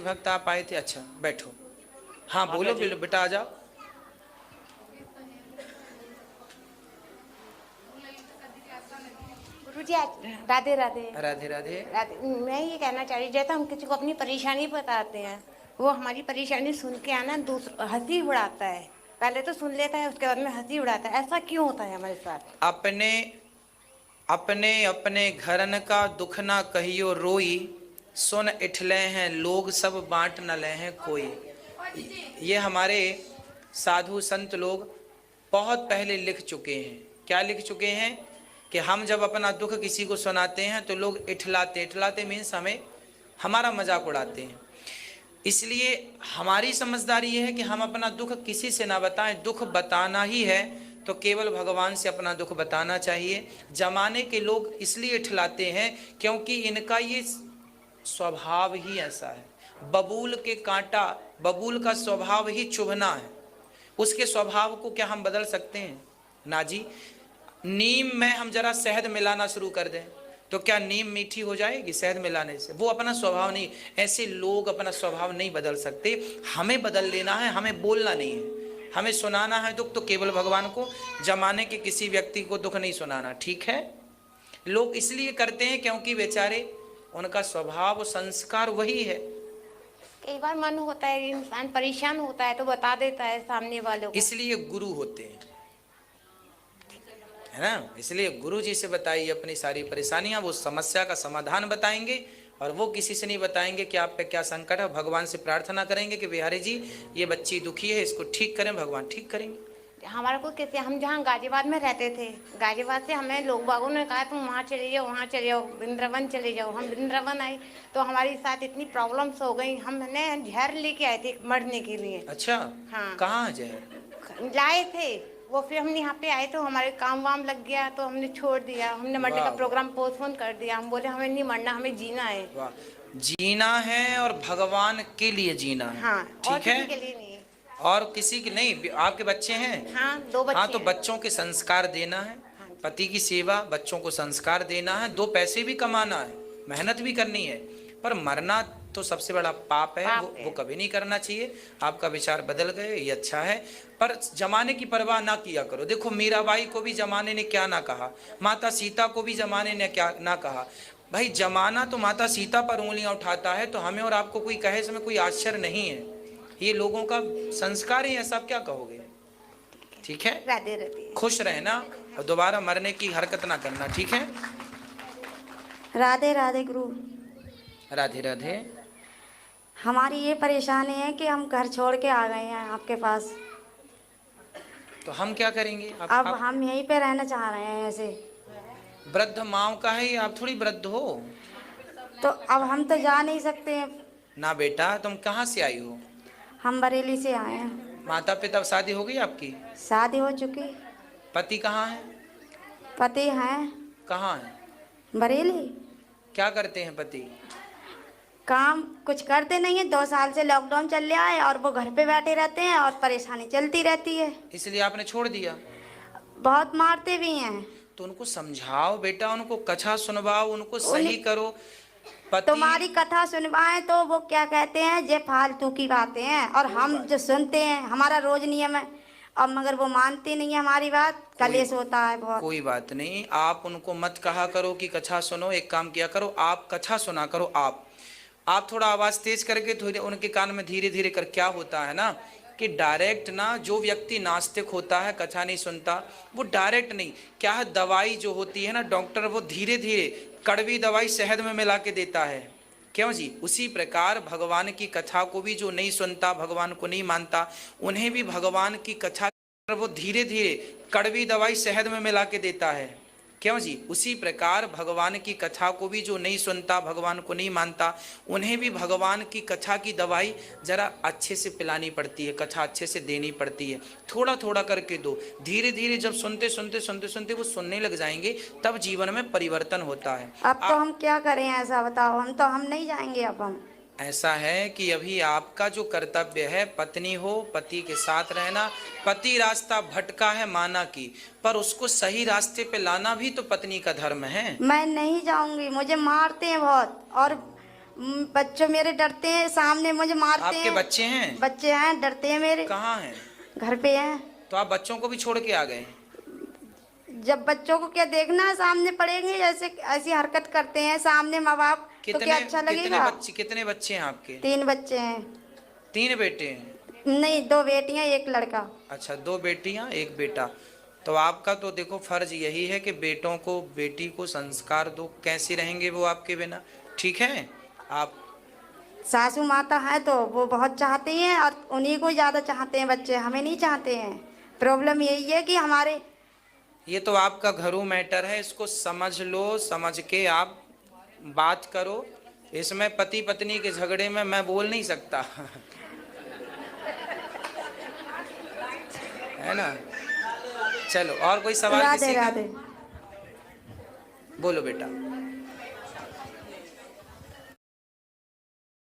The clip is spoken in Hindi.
भक्त आप आए थे, अच्छा बैठो। हाँ बोलो बेटा, आ जाओ। गुरुजी राधे राधे। राधे राधे। मैं ये कहना चाह रही, जैसे हम किसी को अपनी परेशानी बताते हैं, वो हमारी परेशानी सुन के आना दूसरा हंसी उड़ाता है। पहले तो सुन लेता है, उसके बाद में हंसी उड़ाता है। ऐसा क्यों होता है हमारे साथ? अपने अपने अपने घरन का दुख ना कहियो रोई, सुन इठले हैं लोग सब बांट न ले हैं कोई। ये हमारे साधु संत लोग बहुत पहले लिख चुके हैं। क्या लिख चुके हैं कि हम जब अपना दुख किसी को सुनाते हैं तो लोग इठलाते मीन्स हमें हमारा मजाक उड़ाते हैं। इसलिए हमारी समझदारी ये है कि हम अपना दुख किसी से ना बताएं। दुख बताना ही है तो केवल भगवान से अपना दुख बताना चाहिए। जमाने के लोग इसलिए इठलाते हैं क्योंकि इनका ये स्वभाव ही ऐसा है। बबूल के कांटा, बबूल का स्वभाव ही चुभना है। उसके स्वभाव को क्या हम बदल सकते हैं? ना जी। नीम में हम जरा शहद मिलाना शुरू कर दें तो क्या नीम मीठी हो जाएगी शहद मिलाने से? वो अपना स्वभाव नहीं। ऐसे लोग अपना स्वभाव नहीं बदल सकते। हमें बदल लेना है, हमें बोलना नहीं है, हमें सुनाना है दुख तो केवल भगवान को। जमाने के किसी व्यक्ति को दुख नहीं सुनाना, ठीक है? लोग इसलिए करते हैं क्योंकि बेचारे उनका स्वभाव संस्कार वही है। कई बार मन होता है, इंसान परेशान होता है तो बता देता है सामने वालों को। इसलिए गुरु होते हैं, है ना? इसलिए गुरु जी से बताइए अपनी सारी परेशानियां, वो समस्या का समाधान बताएंगे और वो किसी से नहीं बताएंगे कि आप पे क्या संकट है। भगवान से प्रार्थना करेंगे कि बिहारी जी ये बच्ची दुखी है, इसको ठीक करें, भगवान ठीक करेंगे। हमारे को कैसे, हम जहाँ गाजियाबाद में रहते थे, गाजियाबाद से हमें लोग बागों ने कहा तुम वहाँ चले जाओ, वहाँ चले जाओ, वृंदावन चले जाओ। हम वृंदावन आए तो हमारे साथ इतनी प्रॉब्लम्स हो गई, हमने जहर लेके आए थे मरने के लिए। अच्छा, हाँ। कहाँ जहर लाए थे वो, फिर हम यहाँ पे आए तो हमारे काम वाम लग गया तो हमने छोड़ दिया। हमने मरने का प्रोग्राम पोस्टपोन कर दिया। हम बोले हमें नहीं मरना, हमें जीना है। जीना है और भगवान के लिए जीना है। हाँ, ठीक है, के लिए नहीं। और किसी की नहीं। आपके बच्चे हैं? हाँ, 2 बच्चे। हाँ, तो बच्चों के संस्कार देना है, पति की सेवा, बच्चों को संस्कार देना है, 2 पैसे भी कमाना है, मेहनत भी करनी है। पर मरना तो सबसे बड़ा पाप है, वो कभी नहीं करना चाहिए। आपका विचार बदल गए, ये अच्छा है। पर जमाने की परवाह ना किया करो। देखो मीराबाई को भी जमाने ने क्या ना कहा, माता सीता को भी जमाने ने क्या ना कहा। भाई जमाना तो माता सीता पर उंगलियां उठाता है तो हमें और आपको कोई कहे इसमें कोई आश्चर्य नहीं है। ये लोगों का संस्कार ही है, सब क्या कहोगे? ठीक है, राधे राधे। खुश रहना और दोबारा मरने की हरकत ना करना, ठीक है? राधे राधे गुरु। राधे राधे। हमारी ये परेशानी है कि हम घर छोड़ के आ गए हैं आपके पास। तो हम क्या करेंगे? अब हम यहीं पे रहना चाह रहे हैं। ऐसे वृद्ध माँ का है, आप थोड़ी वृद्ध हो। तो अब हम तो जा नहीं सकते हैं ना बेटा, तुम कहाँ से आई हो? हम बरेली से आए हैं। माता पिता शादी हो गई आपकी? शादी हो चुकी। पति कहाँ है? पति हैं। कहाँ है? बरेली। क्या करते हैं पति? काम कुछ करते नहीं है। 2 साल से लॉकडाउन चल रहा है और वो घर पे बैठे रहते हैं और परेशानी चलती रहती है। इसलिए आपने छोड़ दिया? बहुत मारते भी हैं। तो उनको समझाओ बेटा, उनको कथा सुनवाओ, उनको सही करो। तुम्हारी कथा सुनवाएं तो वो क्या कहते हैं, ये फालतू की बातें हैं। और हम जो सुनते हैं, हमारा रोज नियम है। अब मगर वो मानते नहीं है हमारी बात, कलेश होता है बहुत। कोई बात नहीं, आप उनको मत कहा करो कि कथा सुनो। एक काम किया करो, आप कथा सुना करो। आप थोड़ा आवाज तेज करके थोड़ी उनके कान में धीरे धीरे कर। क्या होता है ना कि डायरेक्ट ना, जो व्यक्ति नास्तिक होता है, कथा नहीं सुनता, वो डायरेक्ट नहीं, क्या है, दवाई जो होती है ना, डॉक्टर वो धीरे धीरे कड़वी दवाई शहद में मिला के देता है। क्यों जी? उसी प्रकार भगवान की कथा को भी जो नहीं सुनता, भगवान को नहीं मानता, उन्हें भी भगवान की कथा वो धीरे धीरे कड़वी दवाई शहद में मिला के देता है। क्यों जी? उसी प्रकार भगवान की कथा को भी जो नहीं सुनता, भगवान को नहीं मानता, उन्हें भी भगवान की कथा की दवाई जरा अच्छे से पिलानी पड़ती है, कथा अच्छे से देनी पड़ती है। थोड़ा थोड़ा करके दो, धीरे धीरे। जब सुनते सुनते सुनते सुनते वो सुनने लग जाएंगे, तब जीवन में परिवर्तन होता है। अब तो हम क्या करें, ऐसा बताओ। हम नहीं जाएंगे। अब हम ऐसा है कि अभी आपका जो कर्तव्य है, पत्नी हो, पति के साथ रहना। पति रास्ता भटका है माना की, पर उसको सही रास्ते पे लाना भी तो पत्नी का धर्म है। मैं नहीं जाऊंगी, मुझे मारते हैं बहुत। और बच्चों मेरे डरते हैं, सामने मुझे मारते आपके हैं। बच्चे हैं? बच्चे हैं, डरते हैं मेरे। कहाँ हैं? घर पे हैं। तो आप बच्चों को भी छोड़ के आ गए? जब बच्चों को क्या देखना है, सामने पड़ेंगे, ऐसे ऐसी हरकत करते हैं सामने माँ बाप, तो क्या अच्छा लगेगा? कितने बच्चे हैं आपके? 3 बच्चे हैं। 3 बेटे हैं? नहीं, 2 बेटियां 1 लड़का। अच्छा, 2 बेटियां 1 बेटा। तो आपका तो देखो फर्ज यही है कि बेटों को, बेटी को संस्कार दो। कैसे रहेंगे वो आपके बिना? ठीक है। आप सासू माता है तो वो बहुत चाहती हैं, और उन्हीं को ज़्यादा चाहते हैं बच्चे, हमें नहीं चाहते हैं। प्रॉब्लम यही है कि हमारे, ये तो आपका घरू मैटर है, इसको समझ लो, समझ के आप बात करो। इसमें पति पत्नी के झगड़े में मैं बोल नहीं सकता है ना। चलो, और कोई सवाल किसी का? राधे राधे। बोलो बेटा।